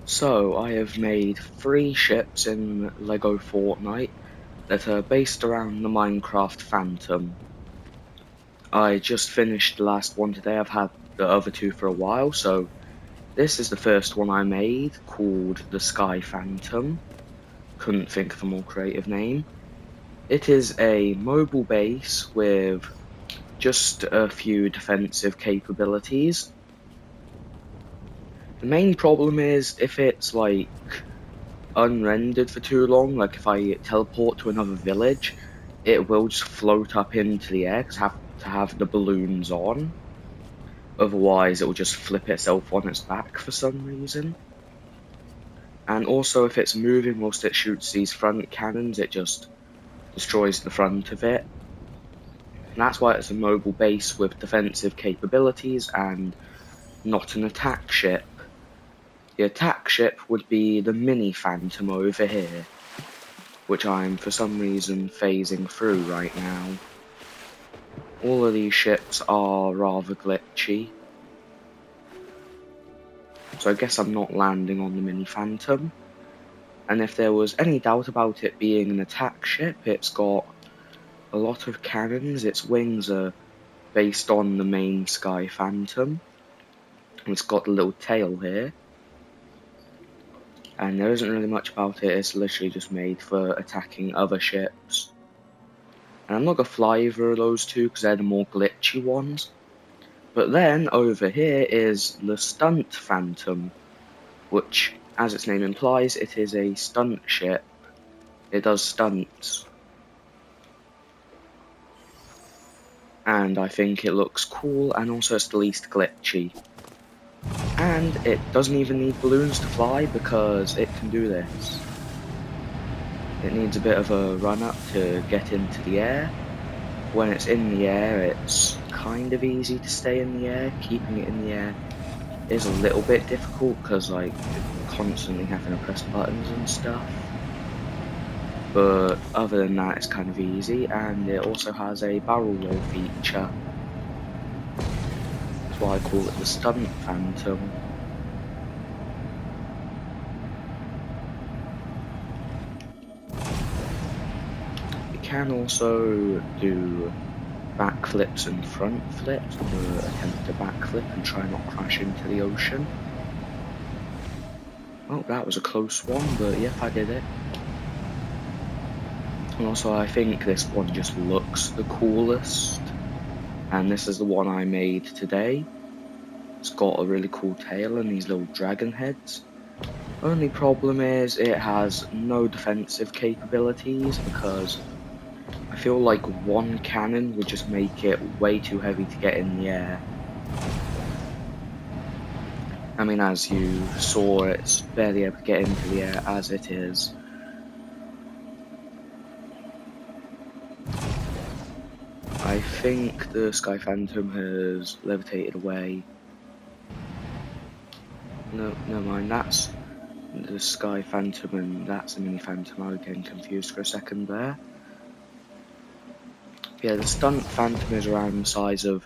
So, I have made 3 ships in LEGO Fortnite that are based around the Minecraft Phantom. I just finished the last one today. I've had the other 2 for a while, so this is the first one I made, called the Sky Phantom. Couldn't think of a more creative name. It is a mobile base with just a few defensive capabilities. The main problem is if it's like unrendered for too long, like if I teleport to another village, it will just float up into the air because I have to have the balloons on. Otherwise, it will just flip itself on its back for some reason. And also, if it's moving whilst it shoots these front cannons, it just destroys the front of it. And that's why it's a mobile base with defensive capabilities and not an attack ship. The attack ship would be the mini Phantom over here, which I'm for some reason phasing through right now. All of these ships are rather glitchy, so I guess I'm not landing on the mini Phantom. And if there was any doubt about it being an attack ship, it's got a lot of cannons. Its wings are based on the main Sky Phantom. It's got a little tail here. And there isn't really much about it, it's literally just made for attacking other ships. And I'm not going to fly either of those two because they're the more glitchy ones. But then over here is the Stunt Phantom, which, as its name implies, it is a stunt ship. It does stunts. And I think it looks cool, and also it's the least glitchy. And it doesn't even need balloons to fly because it can do this. It needs a bit of a run up to get into the air. When it's in the air, it's kind of easy to stay in the air. Keeping it in the air is a little bit difficult because, like, constantly having to press buttons and stuff. But other than that, it's kind of easy, and it also has a barrel roll feature. That's why I call it the Stunt Phantom. It can also do backflips and front flips. I'm going to attempt a backflip and try not crash into the ocean. Oh, that was a close one, but yep, I did it. And also, I think this one just looks the coolest. And this is the one I made today. It's got a really cool tail and these little dragon heads. Only problem is it has no defensive capabilities because I feel like one cannon would just make it way too heavy to get in the air. I mean, as you saw, it's barely able to get into the air as it is. I think the Sky Phantom has levitated away. No, never mind, that's the Sky Phantom and that's the Mini Phantom. I was getting confused for a second there. Yeah, the Stunt Phantom is around the size of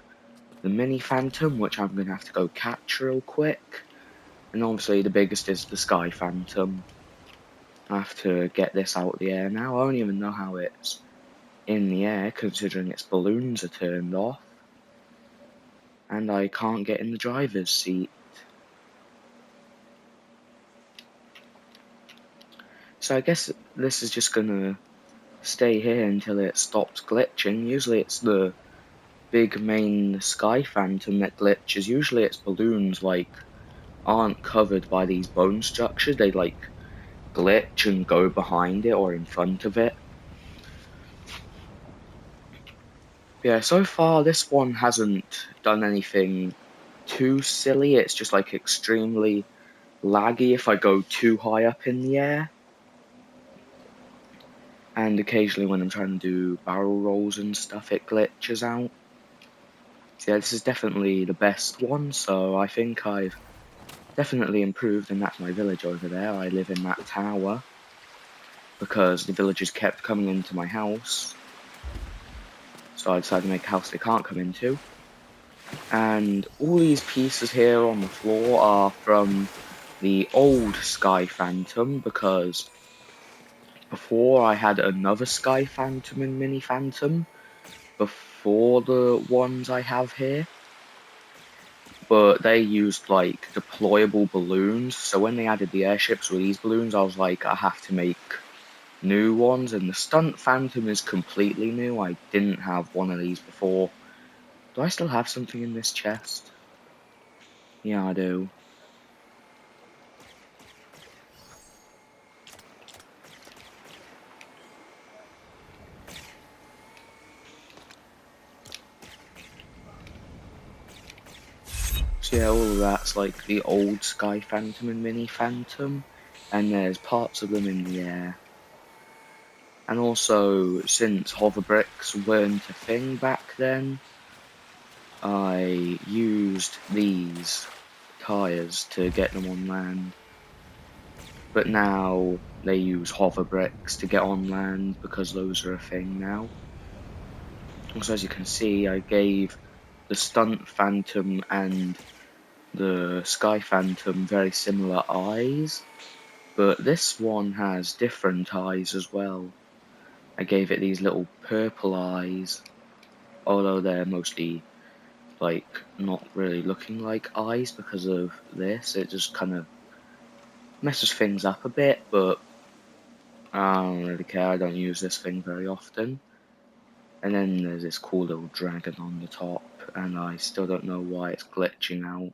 the Mini Phantom, which I'm going to have to go catch real quick. And obviously the biggest is the Sky Phantom. I have to get this out of the air now. I don't even know how it's in the air, considering its balloons are turned off. And I can't get in the driver's seat. So I guess this is just gonna stay here until it stops glitching. Usually it's the big main Sky Phantom that glitches. Usually its balloons, like, aren't covered by these bone structures. They, like, glitch and go behind it or in front of it. Yeah, so far this one hasn't done anything too silly. It's just, like, extremely laggy if I go too high up in the air. And occasionally when I'm trying to do barrel rolls and stuff, it glitches out. So yeah, this is definitely the best one, so I think I've definitely improved, and that's my village over there. I live in that tower, because the villagers kept coming into my house. So I decided to make a house they can't come into. And all these pieces here on the floor are from the old Sky Phantom, because before I had another Sky Phantom and Mini Phantom before the ones I have here, but they used like deployable balloons, so when they added the airships with these balloons, I was like, I have to make new ones, and the Stunt Phantom is completely new. I didn't have one of these before. Do I still have something in this chest? Yeah, I do. So yeah, all of that's like the old Sky Phantom and Mini Phantom, and there's parts of them in the air. And also, since hover bricks weren't a thing back then, I used these tires to get them on land. But now they use hover bricks to get on land because those are a thing now. Also, as you can see, I gave the Stunt Phantom and the Sky Phantom very similar eyes, but this one has different eyes as well. I gave it these little purple eyes, although they're mostly like not really looking like eyes because of this. It just kind of messes things up a bit, but I don't really care. I don't use this thing very often. And then there's this cool little dragon on the top, and I still don't know why it's glitching out.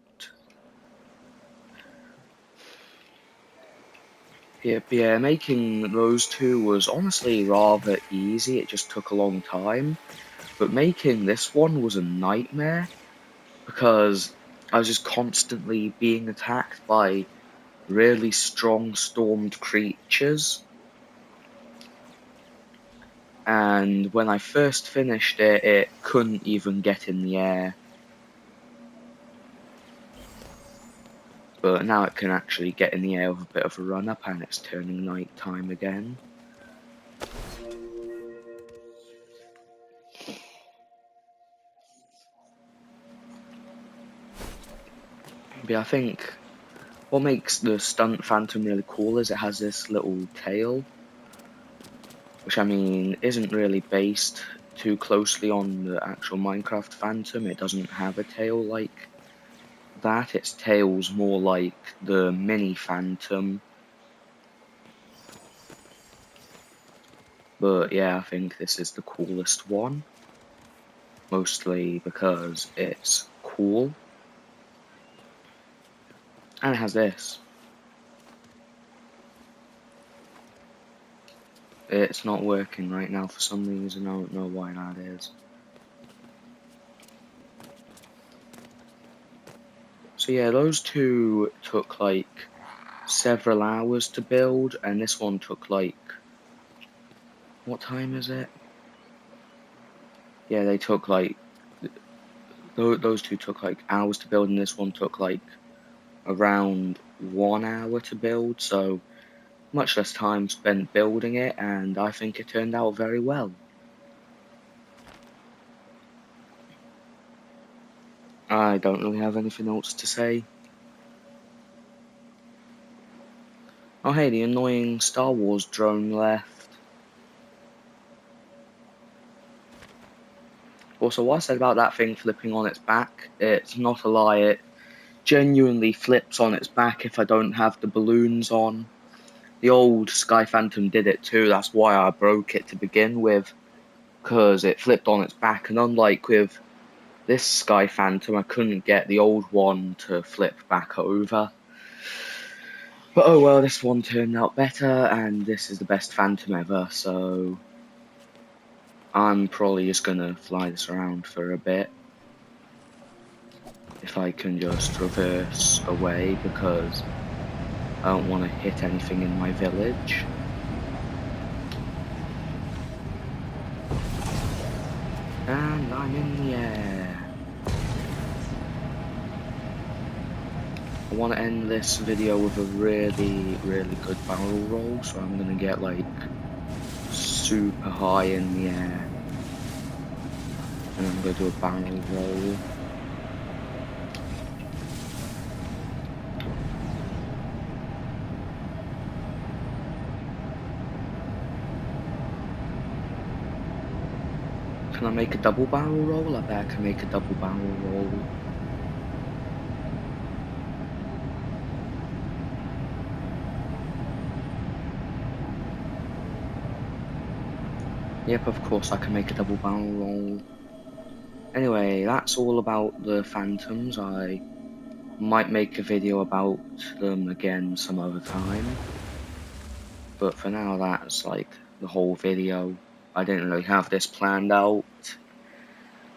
Yeah, making those two was honestly rather easy. It just took a long time. But making this one was a nightmare because I was just constantly being attacked by really strong stormed creatures. And when I first finished it, it couldn't even get in the air. But now it can actually get in the air with a bit of a run up, and it's turning night time again. But yeah, I think what makes the Stunt Phantom really cool is it has this little tail, which I mean isn't really based too closely on the actual Minecraft Phantom. It doesn't have a tail like that. Its tail's more like the Mini Phantom. But yeah, I think this is the coolest one. Mostly because it's cool. And it has this. It's not working right now for some reason. I don't know why that is. So yeah, those two took like several hours to build, and this one took like, what time is it? Yeah, they took like, those two took like hours to build, and this one took like around 1 hour to build, so much less time spent building it, and I think it turned out very well. I don't really have anything else to say. Oh hey, the annoying Star Wars drone left. Also, what I said about that thing flipping on its back, it's not a lie, it genuinely flips on its back if I don't have the balloons on. The old Sky Phantom did it too, that's why I broke it to begin with, because it flipped on its back, and unlike with this Sky Phantom, I couldn't get the old one to flip back over. But oh well, this one turned out better, and this is the best Phantom ever, so I'm probably just gonna fly this around for a bit. If I can just reverse away, because I don't want to hit anything in my village. And I'm in the air. I want to end this video with a really, really good barrel roll, so I'm going to get like super high in the air. And I'm going to do a barrel roll. Can I make a double barrel roll? I bet I can make a double barrel roll. Yep, of course I can make a double barrel roll. Anyway, that's all about the Phantoms. I might make a video about them again some other time. But for now, that's like the whole video. I didn't really have this planned out.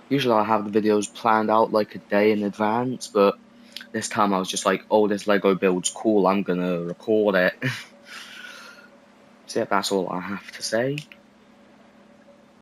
Usually I have the videos planned out like a day in advance, but this time I was just like, oh, this Lego build's cool, I'm gonna record it. So yeah, that's all I have to say.